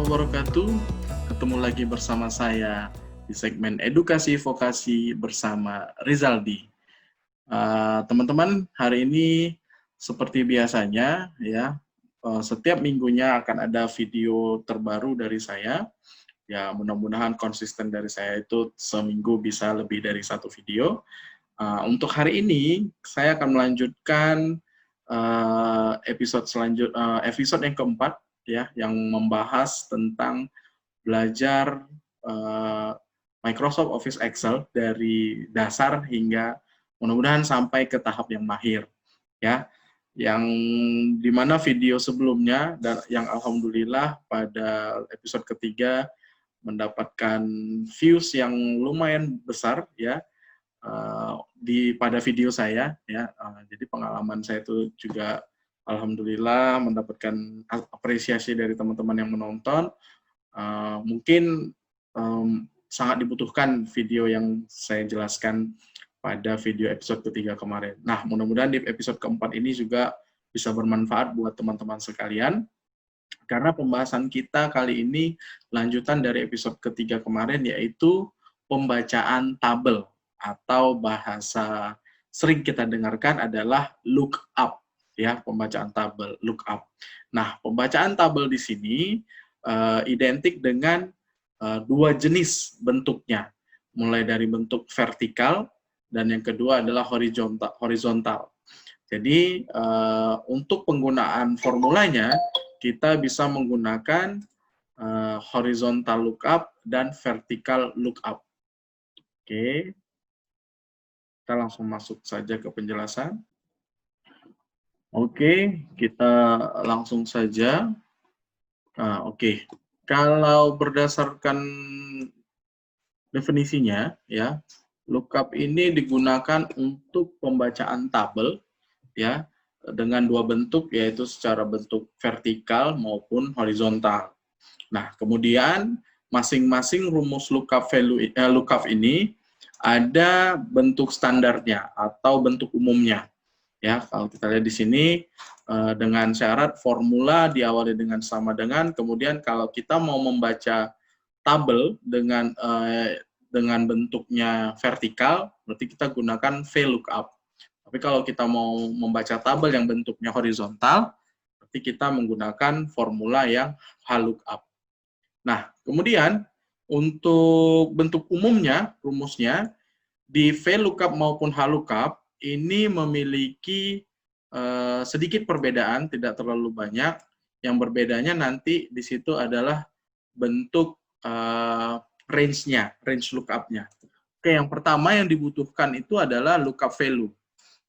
wabarakatuh. Ketemu lagi bersama saya di segmen edukasi vokasi bersama Rizaldi. Teman-teman, hari ini seperti biasanya ya, setiap minggunya akan ada video terbaru dari saya. Ya, mudah-mudahan konsisten dari saya itu seminggu bisa lebih dari satu video. Untuk hari ini saya akan melanjutkan episode yang keempat ya, yang membahas tentang belajar Microsoft Office Excel dari dasar hingga mudah-mudahan sampai ke tahap yang mahir ya, yang dimana video sebelumnya dan yang alhamdulillah pada episode ketiga mendapatkan views yang lumayan besar ya, pada video saya ya. Jadi pengalaman saya itu juga alhamdulillah mendapatkan apresiasi dari teman-teman yang menonton. Mungkin sangat dibutuhkan video yang saya jelaskan pada video episode ketiga kemarin. Nah, mudah-mudahan di episode keempat ini juga bisa bermanfaat buat teman-teman sekalian, karena pembahasan kita kali ini lanjutan dari episode ketiga kemarin, yaitu pembacaan tabel, atau bahasa sering kita dengarkan adalah lookup ya, pembacaan tabel lookup. Nah, pembacaan tabel di sini identik dengan dua jenis bentuknya, mulai dari bentuk vertikal dan yang kedua adalah horizontal. Jadi untuk penggunaan formulanya kita bisa menggunakan horizontal lookup dan vertical lookup. Oke, kita langsung masuk saja ke penjelasan. Oke, kita langsung saja. Oke. Kalau berdasarkan definisinya, ya, lookup ini digunakan untuk pembacaan tabel, ya, dengan dua bentuk, yaitu secara bentuk vertikal maupun horizontal. Nah, kemudian masing-masing rumus lookup ini ada bentuk standarnya atau bentuk umumnya. Ya, kalau kita lihat di sini dengan syarat formula diawali dengan sama dengan, kemudian kalau kita mau membaca tabel dengan bentuknya vertikal, berarti kita gunakan VLOOKUP. Tapi kalau kita mau membaca tabel yang bentuknya horizontal, berarti kita menggunakan formula yang HLOOKUP. Nah, kemudian untuk bentuk umumnya, rumusnya, di VLOOKUP maupun HLOOKUP, ini memiliki sedikit perbedaan, tidak terlalu banyak. Yang berbedanya nanti di situ adalah bentuk range-nya, range lookup-nya. Oke, yang pertama yang dibutuhkan itu adalah lookup value.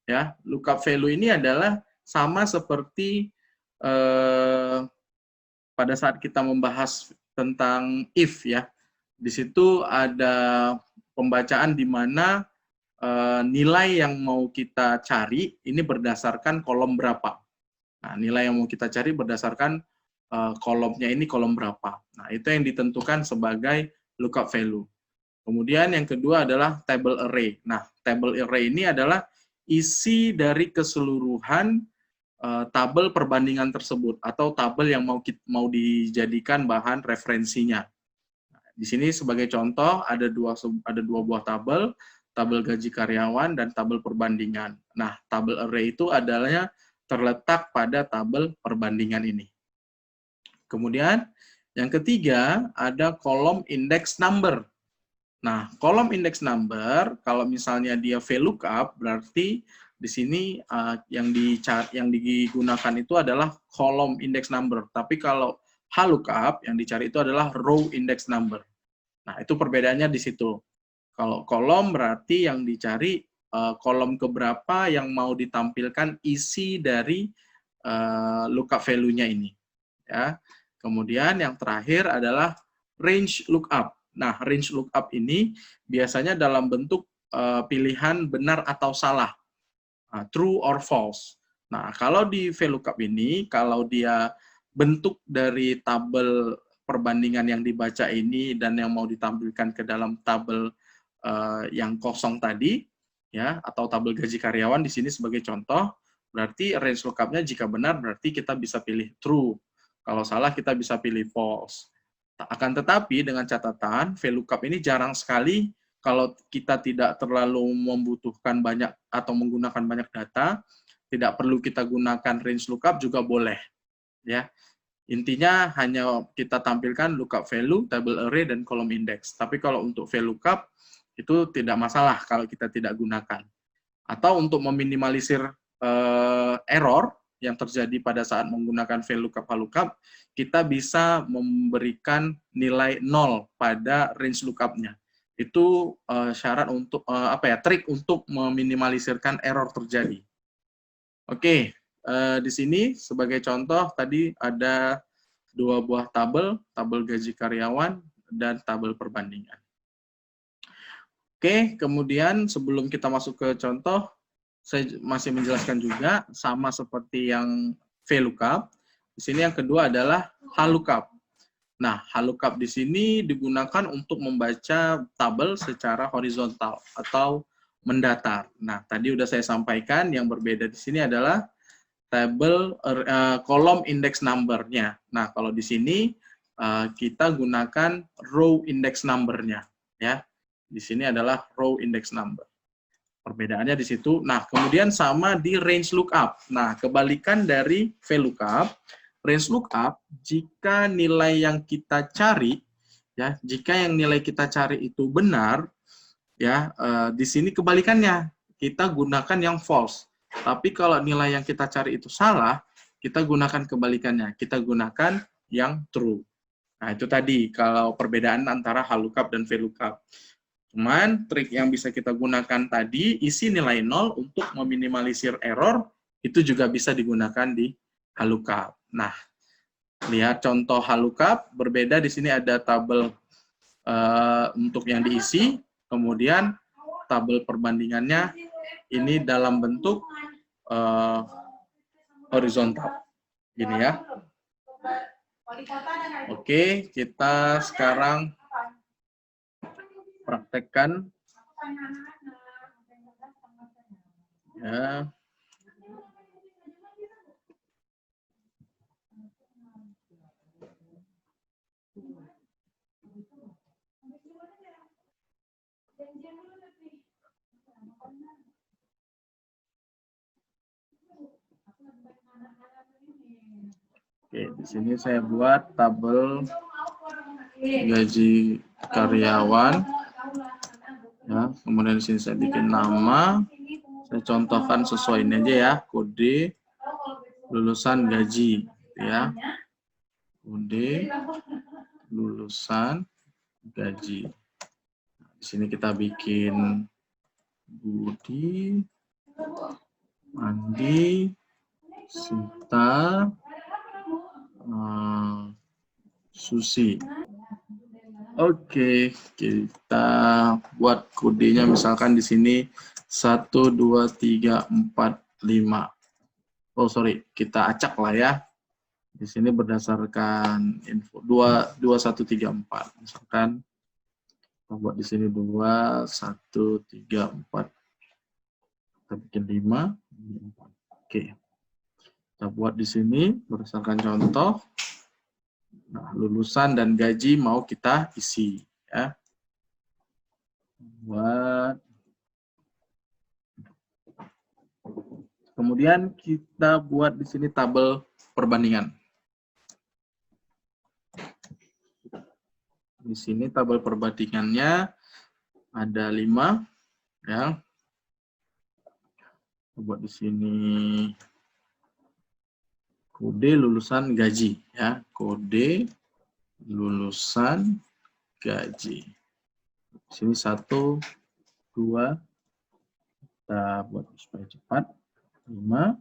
Ya, lookup value ini adalah sama seperti pada saat kita membahas tentang if ya. Di situ ada pembacaan di mana nilai yang mau kita cari ini berdasarkan kolom berapa. Nah, nilai yang mau kita cari berdasarkan kolomnya ini kolom berapa. Nah, itu yang ditentukan sebagai lookup value. Kemudian yang kedua adalah table array. Nah, table array ini adalah isi dari keseluruhan tabel perbandingan tersebut atau tabel yang mau dijadikan bahan referensinya. Nah, di sini sebagai contoh ada dua buah tabel, tabel gaji karyawan dan tabel perbandingan. Nah, tabel array itu adalah terletak pada tabel perbandingan ini. Kemudian yang ketiga ada kolom index number. Nah, kolom index number kalau misalnya dia VLOOKUP berarti di sini yang digunakan itu adalah kolom index number. Tapi kalau HLOOKUP yang dicari itu adalah row index number. Nah, itu perbedaannya di situ. Kalau kolom berarti yang dicari kolom keberapa yang mau ditampilkan isi dari lookup value-nya ini. Ya. Kemudian yang terakhir adalah range lookup. Nah, range lookup ini biasanya dalam bentuk pilihan benar atau salah, true or false. Nah, kalau di VLOOKUP ini, kalau dia bentuk dari tabel perbandingan yang dibaca ini dan yang mau ditampilkan ke dalam tabel yang kosong tadi, ya, atau tabel gaji karyawan di sini sebagai contoh, berarti range lookup-nya jika benar berarti kita bisa pilih true. Kalau salah kita bisa pilih false. Akan tetapi dengan catatan VLOOKUP ini jarang sekali kalau kita tidak terlalu membutuhkan banyak atau menggunakan banyak data, tidak perlu kita gunakan range lookup juga boleh. Ya, intinya hanya kita tampilkan lookup value, table array, dan column index. Tapi kalau untuk VLOOKUP itu tidak masalah kalau kita tidak gunakan. Atau untuk meminimalisir error yang terjadi pada saat menggunakan VLOOKUP HLOOKUP, kita bisa memberikan nilai 0 pada range lookup-nya. Itu syarat untuk trik untuk meminimalisirkan error terjadi. Oke, di sini sebagai contoh tadi ada 2 buah tabel gaji karyawan dan tabel perbandingan. Oke, kemudian sebelum kita masuk ke contoh, saya masih menjelaskan juga sama seperti yang VLOOKUP. Di sini yang kedua adalah HLOOKUP. Nah, HLOOKUP di sini digunakan untuk membaca tabel secara horizontal atau mendatar. Nah, tadi udah saya sampaikan yang berbeda di sini adalah tabel kolom index number-nya. Nah, kalau di sini kita gunakan row index number-nya, ya. Di sini adalah row index number. Perbedaannya di situ. Nah, kemudian sama di range lookup. Nah, kebalikan dari VLOOKUP, range lookup jika nilai yang kita cari, ya, jika yang nilai kita cari itu benar, ya, di sini kebalikannya, kita gunakan yang false. Tapi kalau nilai yang kita cari itu salah, kita gunakan kebalikannya, kita gunakan yang true. Nah, itu tadi kalau perbedaan antara HLOOKUP dan VLOOKUP. Cuman trik yang bisa kita gunakan tadi, isi nilai 0 untuk meminimalisir error, itu juga bisa digunakan di HLOOKUP. Nah, lihat contoh HLOOKUP, berbeda di sini ada tabel untuk yang diisi, kemudian tabel perbandingannya ini dalam bentuk horizontal. Gini ya. Oke, kita sekarang praktekkan. Ya. Oke, di sini saya buat tabel gaji karyawan. Ya, kemudian di sini saya bikin nama. Saya contohkan sesuai ini aja ya, kode lulusan gaji, ya. Kode lulusan gaji. Di sini kita bikin Budi, Andi, Sinta, Susi. Oke, kita buat kodenya misalkan di sini 1, 2, 3, 4, 5. Oh, sorry, kita acak lah ya. Di sini berdasarkan info 2, 2, 1, 3, 4. Misalkan kita buat di sini 2, 1, 3, 4. Kita bikin 5, 4. Oke. Kita buat di sini berdasarkan contoh. Nah, lulusan dan gaji mau kita isi, ya. Kemudian kita buat di sini tabel perbandingan. Di sini tabel perbandingannya ada 5, ya. Kita buat di sini kode lulusan gaji, ya. Kode lulusan gaji. Di sini 1, 2, kita buat supaya cepat. 5.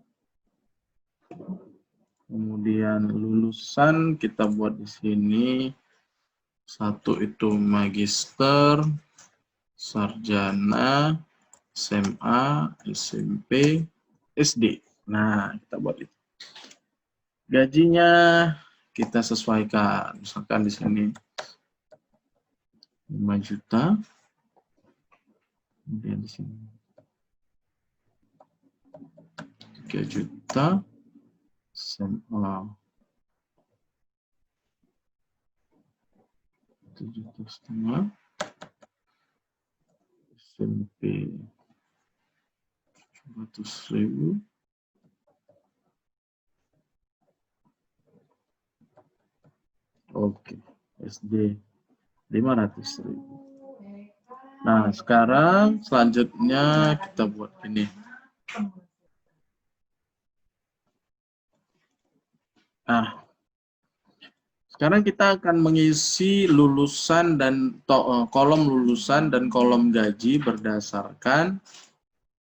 Kemudian lulusan kita buat di sini 1 itu magister, sarjana, SMA, SMP, SD. Nah, kita buat itu. Gajinya kita sesuaikan. Misalkan di sini 5 juta. Kemudian di sini 3 juta. SMA 7,5. SMP 100.000. Oke, SD 500.000. Nah, sekarang selanjutnya kita buat ini. Nah, sekarang kita akan mengisi lulusan dan kolom lulusan dan kolom gaji berdasarkan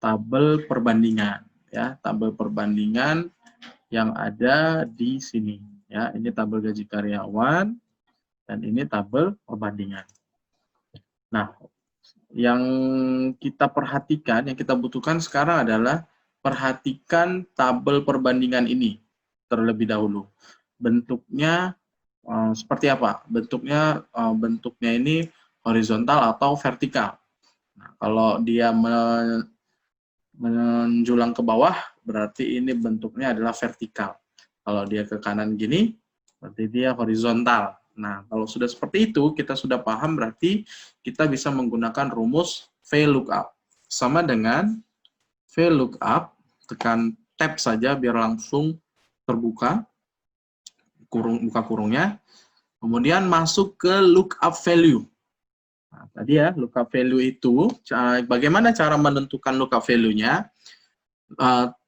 tabel perbandingan, ya, tabel perbandingan yang ada di sini, ya. Ini tabel gaji karyawan dan ini tabel perbandingan. Nah, yang kita perhatikan, yang kita butuhkan sekarang adalah perhatikan tabel perbandingan ini terlebih dahulu. Bentuknya seperti apa? Bentuknya ini horizontal atau vertikal. Nah, kalau dia menjulang ke bawah, berarti ini bentuknya adalah vertikal. Kalau dia ke kanan gini, berarti dia horizontal. Nah, kalau sudah seperti itu, kita sudah paham, berarti kita bisa menggunakan rumus VLOOKUP. Sama dengan VLOOKUP, tekan tab saja biar langsung terbuka, buka kurungnya, kemudian masuk ke lookup value. Nah, tadi ya, lookup value itu, bagaimana cara menentukan lookup value-nya?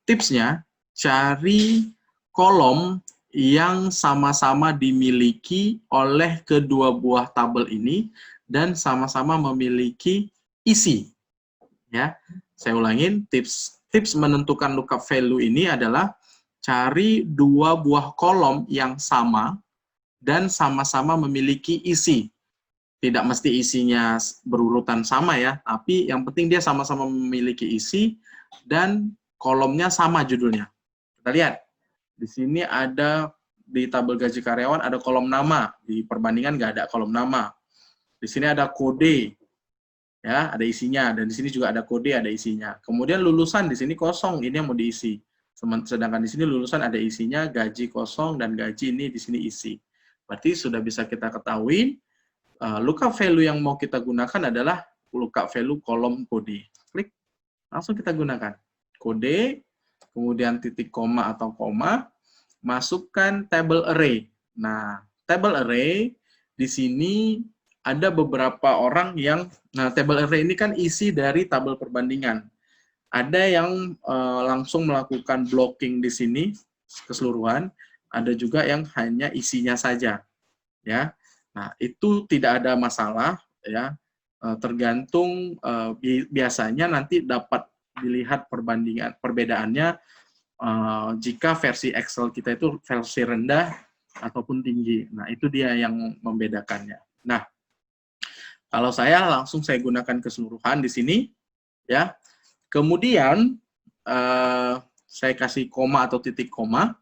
Tipsnya, cari kolom yang sama-sama dimiliki oleh kedua buah tabel ini dan sama-sama memiliki isi. Ya, saya ulangin, tips menentukan lookup value ini adalah cari dua buah kolom yang sama dan sama-sama memiliki isi. Tidak mesti isinya berurutan sama ya, tapi yang penting dia sama-sama memiliki isi dan kolomnya sama judulnya. Kita lihat, di sini ada di tabel gaji karyawan ada kolom nama, di perbandingan nggak ada kolom nama. Di sini ada kode, ya ada isinya, dan di sini juga ada kode, ada isinya. Kemudian lulusan di sini kosong, ini yang mau diisi. Sedangkan di sini lulusan ada isinya, gaji kosong dan gaji ini di sini isi. Berarti sudah bisa kita ketahui lookup value yang mau kita gunakan adalah lookup value kolom kode. Klik, langsung kita gunakan. Kode, kemudian titik koma atau koma, masukkan table array. Nah, table array di sini ada beberapa orang yang, nah table array ini kan isi dari tabel perbandingan. Ada yang langsung melakukan blocking di sini keseluruhan, ada juga yang hanya isinya saja, ya. Nah, itu tidak ada masalah, ya. Tergantung biasanya nanti dapat dilihat perbedaannya jika versi Excel kita itu versi rendah ataupun tinggi. Nah, itu dia yang membedakannya. Nah, kalau saya langsung saya gunakan keseluruhan di sini, ya. Kemudian saya kasih koma atau titik koma,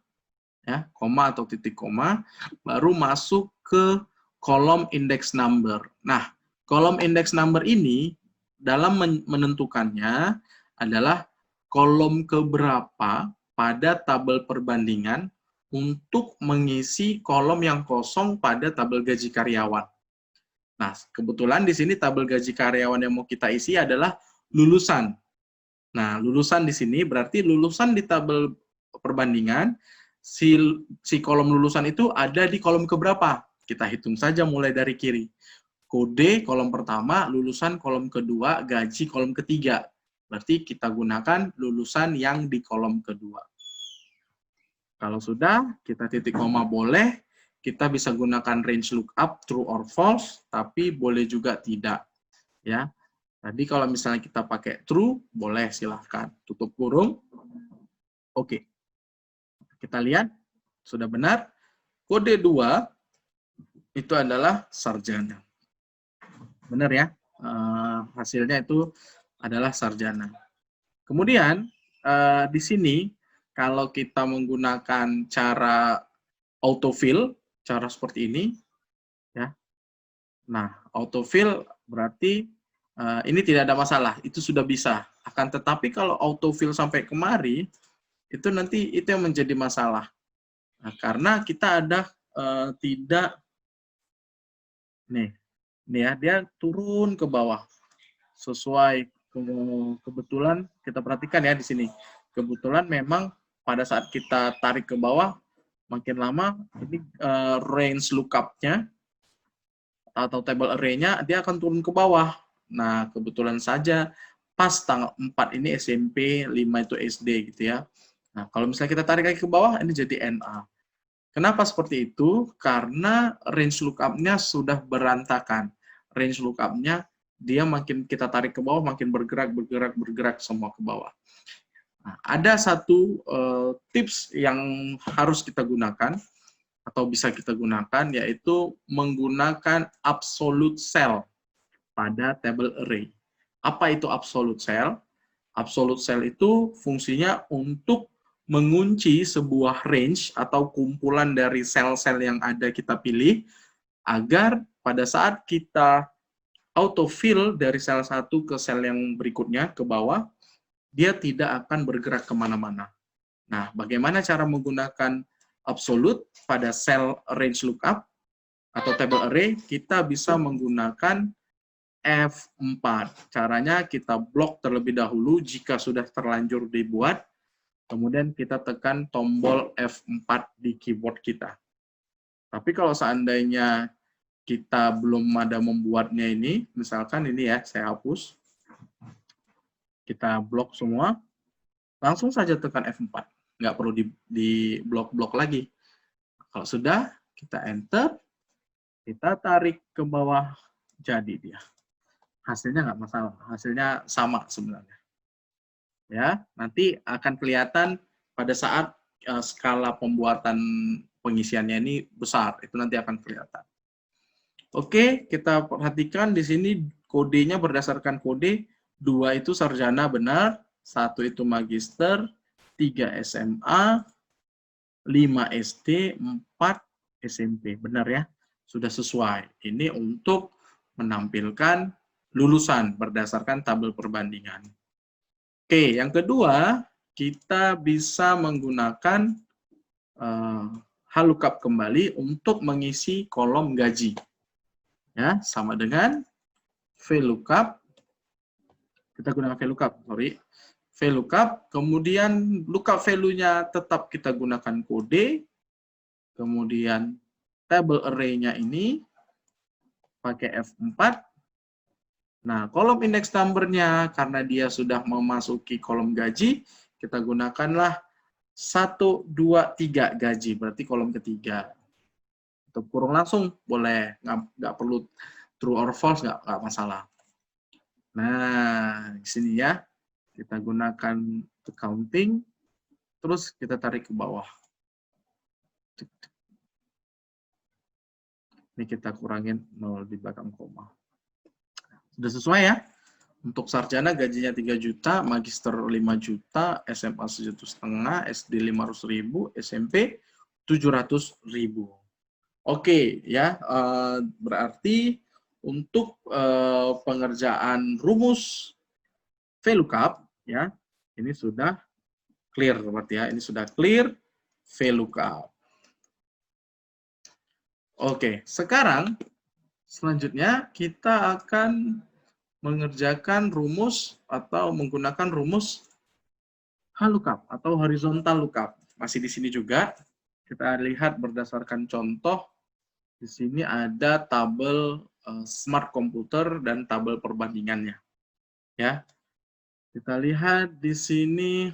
ya, koma atau titik koma, baru masuk ke kolom index number. Nah, kolom index number ini dalam menentukannya adalah kolom keberapa pada tabel perbandingan untuk mengisi kolom yang kosong pada tabel gaji karyawan. Nah, kebetulan di sini tabel gaji karyawan yang mau kita isi adalah lulusan. Nah, lulusan di sini berarti lulusan di tabel perbandingan, si kolom lulusan itu ada di kolom keberapa? Kita hitung saja mulai dari kiri. Kode kolom pertama, lulusan kolom kedua, gaji kolom ketiga. Berarti kita gunakan lulusan yang di kolom kedua. Kalau sudah, kita titik koma boleh. Kita bisa gunakan range lookup, true or false, tapi boleh juga tidak. Ya. Tadi kalau misalnya kita pakai true, boleh silahkan. Tutup kurung. Oke. Kita lihat, sudah benar. Kode 2 itu adalah sarjana. Benar ya? Hasilnya itu adalah sarjana. Kemudian, di sini, kalau kita menggunakan cara autofill, cara seperti ini, ya. Nah, autofill berarti ini tidak ada masalah, itu sudah bisa. Akan tetapi kalau autofill sampai kemari, itu nanti itu yang menjadi masalah. Nah, karena kita ada tidak nih, Ini ya, dia turun ke bawah. Sesuai kebetulan, kita perhatikan ya di sini. Kebetulan memang pada saat kita tarik ke bawah, makin lama ini range lookup-nya atau table array-nya dia akan turun ke bawah. Nah, kebetulan saja pas tanggal 4 ini SMP, 5 itu SD gitu ya. Nah, kalau misalnya kita tarik lagi ke bawah, ini jadi NA. Kenapa seperti itu? Karena range lookup-nya sudah berantakan. Range lookup-nya dia makin kita tarik ke bawah, makin bergerak semua ke bawah. Nah, ada satu tips yang harus kita gunakan atau bisa kita gunakan, yaitu menggunakan absolute cell pada table array. Apa itu absolute cell? Absolute cell itu fungsinya untuk mengunci sebuah range atau kumpulan dari sel-sel yang ada kita pilih, agar pada saat kita autofill dari sel satu ke sel yang berikutnya ke bawah, dia tidak akan bergerak kemana-mana. Nah, bagaimana cara menggunakan absolute pada sel range lookup atau table array? Kita bisa menggunakan F4. Caranya kita blok terlebih dahulu jika sudah terlanjur dibuat, kemudian kita tekan tombol F4 di keyboard kita. Tapi kalau seandainya kita belum ada membuatnya ini, misalkan ini ya, saya hapus, kita blok semua, langsung saja tekan F4. Nggak perlu di blok-blok lagi. Kalau sudah, kita enter, kita tarik ke bawah, jadi dia. Hasilnya nggak masalah, hasilnya sama sebenarnya. Ya, nanti akan kelihatan pada saat skala pembuatan pengisiannya ini besar, itu nanti akan kelihatan. Oke, kita perhatikan di sini kodenya berdasarkan kode 2 itu sarjana benar, 1 itu magister, 3 SMA, 5 SD, 4 SMP. Benar ya? Sudah sesuai. Ini untuk menampilkan lulusan berdasarkan tabel perbandingan. Oke, yang kedua, kita bisa menggunakan lookup kembali untuk mengisi kolom gaji. Ya, sama dengan VLOOKUP. Kita gunakan VLOOKUP, sorry. VLOOKUP, kemudian lookup value-nya tetap kita gunakan kode, kemudian table array-nya ini pakai F4. Nah, kolom index number-nya karena dia sudah memasuki kolom gaji, kita gunakanlah 1, 2, 3 gaji, berarti kolom ketiga. Atau kurung langsung, boleh. Nggak perlu true or false, nggak masalah. Nah, di sini ya, kita gunakan counting, terus kita tarik ke bawah. Ini kita kurangin 0 di belakang koma. Sudah sesuai ya? Untuk sarjana gajinya 3 juta, magister 5 juta, SMA 1,5 juta, SD 500.000, SMP 700.000. Oke, ya, berarti untuk pengerjaan rumus VLOOKUP, ya, ini sudah clear, berarti ya, ini sudah clear VLOOKUP. Oke, sekarang selanjutnya kita akan mengerjakan rumus atau menggunakan rumus lookup atau horizontal lookup. Masih di sini juga, kita lihat berdasarkan contoh. Di sini ada tabel smart komputer dan tabel perbandingannya. Ya, kita lihat di sini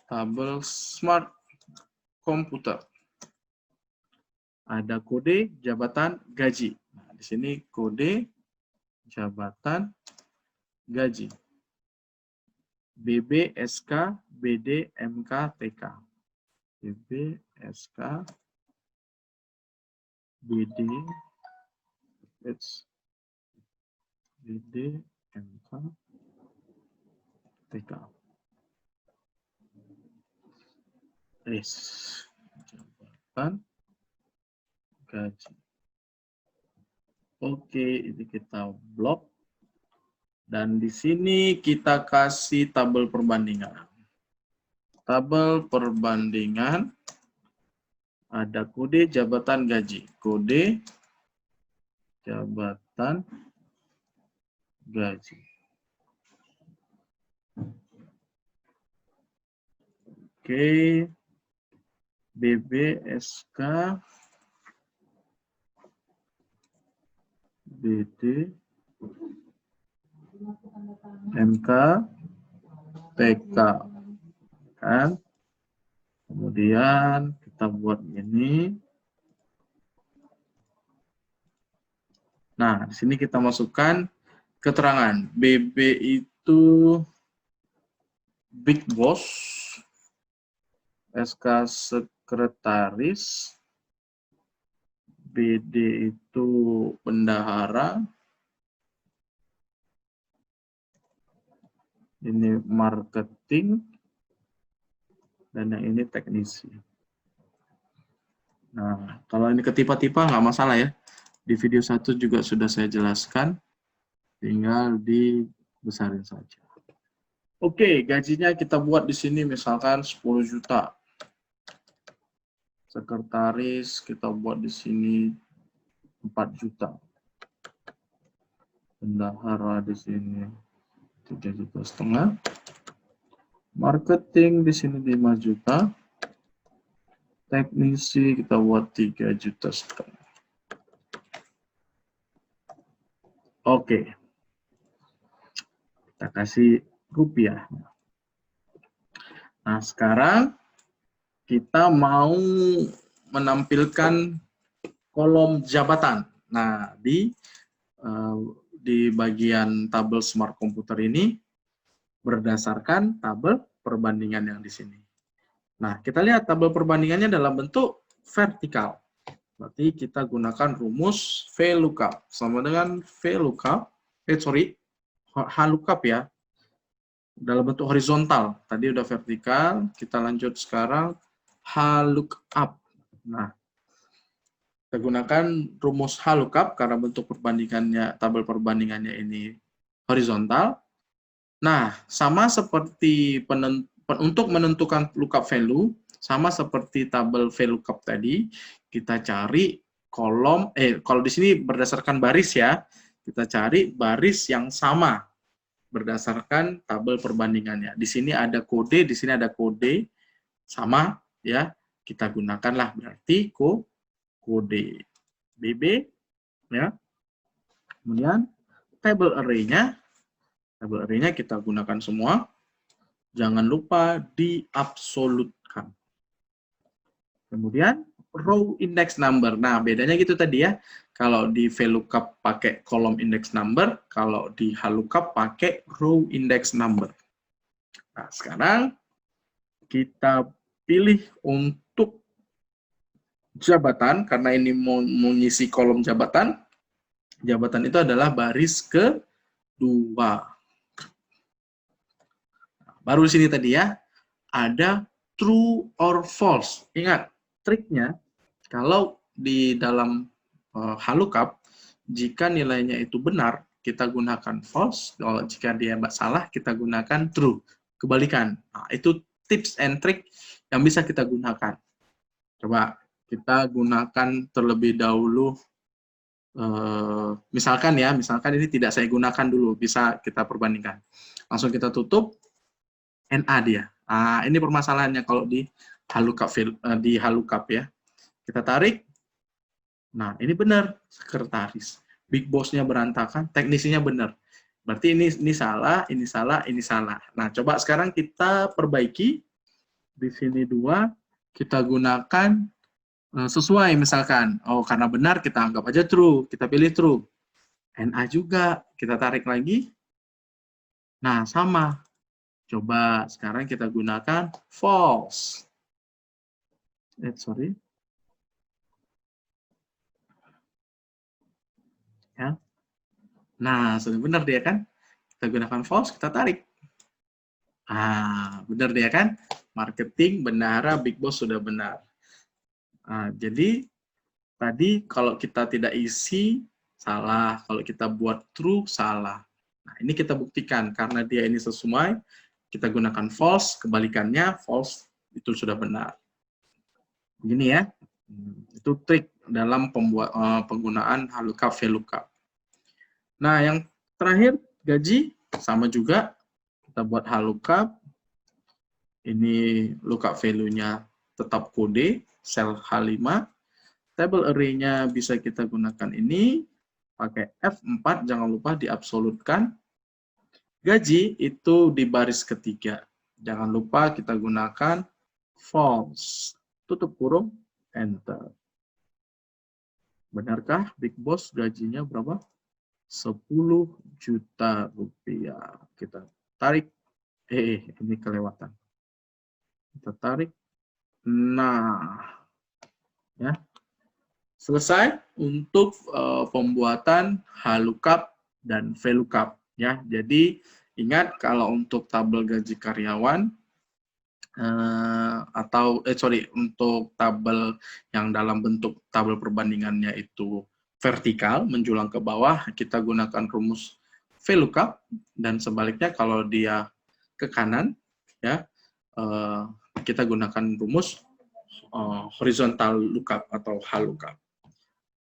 tabel smart komputer. Ada kode jabatan gaji. Nah, di sini kode jabatan gaji. BB, SK, BD, MK, TK. BB, SK, BD, BD, MK, TK. Jabatan gaji. Oke, ini kita blok. Dan di sini kita kasih tabel perbandingan. Tabel perbandingan, ada kode jabatan gaji. Kode jabatan gaji. Oke, BB, SK, BD, MK, TK, kan? Kemudian kita buat ini. Nah, di sini kita masukkan keterangan. BB itu Big Boss, SK Sekretaris, BD itu Bendahara, ini marketing, dan yang ini teknisi. Nah, kalau ini ketipa-tipa nggak masalah ya. Di video 1 juga sudah saya jelaskan, tinggal dibesarin saja. Oke, gajinya kita buat di sini misalkan 10 juta. Sekretaris kita buat di sini 4 juta. Bendahara di sini 3,5 juta. Marketing di sini 5 juta. Teknisi kita buat 3,5 juta. Oke. Kita kasih rupiah. Nah, sekarang kita mau menampilkan kolom jabatan. Nah, di bagian tabel smart komputer ini berdasarkan tabel perbandingan yang di sini. Nah, kita lihat tabel perbandingannya dalam bentuk vertikal. Berarti kita gunakan rumus VLOOKUP sama dengan VLOOKUP, HLOOKUP ya, dalam bentuk horizontal. Tadi udah vertikal, kita lanjut sekarang HLOOKUP. Nah, kita gunakan rumus HLOOKUP karena bentuk perbandingannya, tabel perbandingannya ini horizontal. Nah, sama seperti untuk menentukan lookup value, sama seperti tabel VLOOKUP tadi, kita cari kolom, kalau di sini berdasarkan baris ya, kita cari baris yang sama berdasarkan tabel perbandingannya. Di sini ada kode, di sini ada kode, sama ya, kita gunakanlah berarti kode BB ya. Kemudian table array-nya kita gunakan semua. Jangan lupa diabsolutkan. Kemudian row index number. Nah, bedanya gitu tadi ya. Kalau di VLOOKUP pakai kolom index number, kalau di HLOOKUP pakai row index number. Nah, sekarang kita pilih untuk jabatan, karena ini mau mengisi kolom jabatan. Jabatan itu adalah baris kedua. Baru di sini tadi ya, ada true or false. Ingat, triknya, kalau di dalam HLOOKUP, jika nilainya itu benar, kita gunakan false. Kalau jika dia salah, kita gunakan true. Kebalikan. Nah, itu tips and trick yang bisa kita gunakan. Coba kita gunakan terlebih dahulu. Misalkan ini tidak saya gunakan dulu. Bisa kita perbandingkan. Langsung kita tutup. NA dia. Nah, ini permasalahannya kalau di HLOOKUP ya. Kita tarik. Nah, ini benar sekretaris. Big boss-nya berantakan, teknisinya benar. Berarti ini salah, ini salah, ini salah. Nah, coba sekarang kita perbaiki. Di sini 2, kita gunakan sesuai misalkan. Oh, karena benar kita anggap aja true, kita pilih true. NA juga, kita tarik lagi. Nah, sama. Coba sekarang kita gunakan false. Sorry. Ya. Nah, sudah benar dia kan? Kita gunakan false, kita tarik. Benar dia kan? Marketing, bendahara, big boss sudah benar. Jadi, tadi kalau kita tidak isi, salah. Kalau kita buat true, salah. Nah, ini kita buktikan. Karena dia ini sesuai, kita gunakan false, kebalikannya false, itu sudah benar. Begini ya. Itu trik dalam penggunaan VLOOKUP, VLOOKUP. Nah, yang terakhir gaji sama juga, kita buat VLOOKUP. Ini lookup value-nya tetap kode sel H5. Table array-nya bisa kita gunakan ini pakai F4, jangan lupa diabsolutkan. Gaji itu di baris ketiga. Jangan lupa kita gunakan false. Tutup kurung, enter. Benarkah Big Boss gajinya berapa? 10 juta rupiah. Kita tarik. Ini kelewatan. Kita tarik. Nah, ya. Selesai untuk pembuatan VLOOKUP dan VLOOKUP. Ya, jadi ingat kalau untuk tabel gaji karyawan untuk tabel yang dalam bentuk tabel perbandingannya itu vertikal menjulang ke bawah, kita gunakan rumus VLOOKUP, dan sebaliknya kalau dia ke kanan, ya kita gunakan rumus horizontal lookup atau HLOOKUP.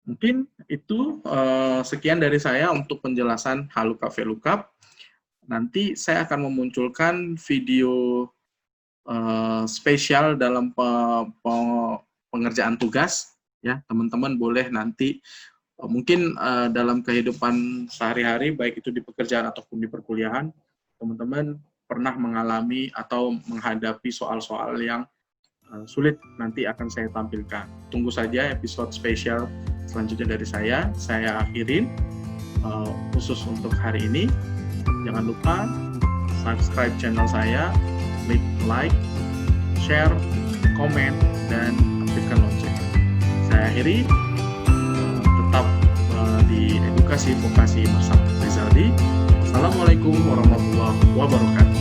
Mungkin itu sekian dari saya untuk penjelasan VLOOKUP, VLOOKUP. Nanti saya akan memunculkan video spesial dalam pengerjaan tugas, ya teman-teman boleh nanti mungkin dalam kehidupan sehari-hari, baik itu di pekerjaan ataupun di perkuliahan, teman-teman pernah mengalami atau menghadapi soal-soal yang sulit, nanti akan saya tampilkan. Tunggu saja episode spesial selanjutnya dari saya akhirin khusus untuk hari ini. Jangan lupa subscribe channel saya, klik like, share, komen, dan aktifkan lonceng. Saya akhiri, tetap di edukasi vokasi bersama Rizaldi. Assalamualaikum warahmatullahi wabarakatuh.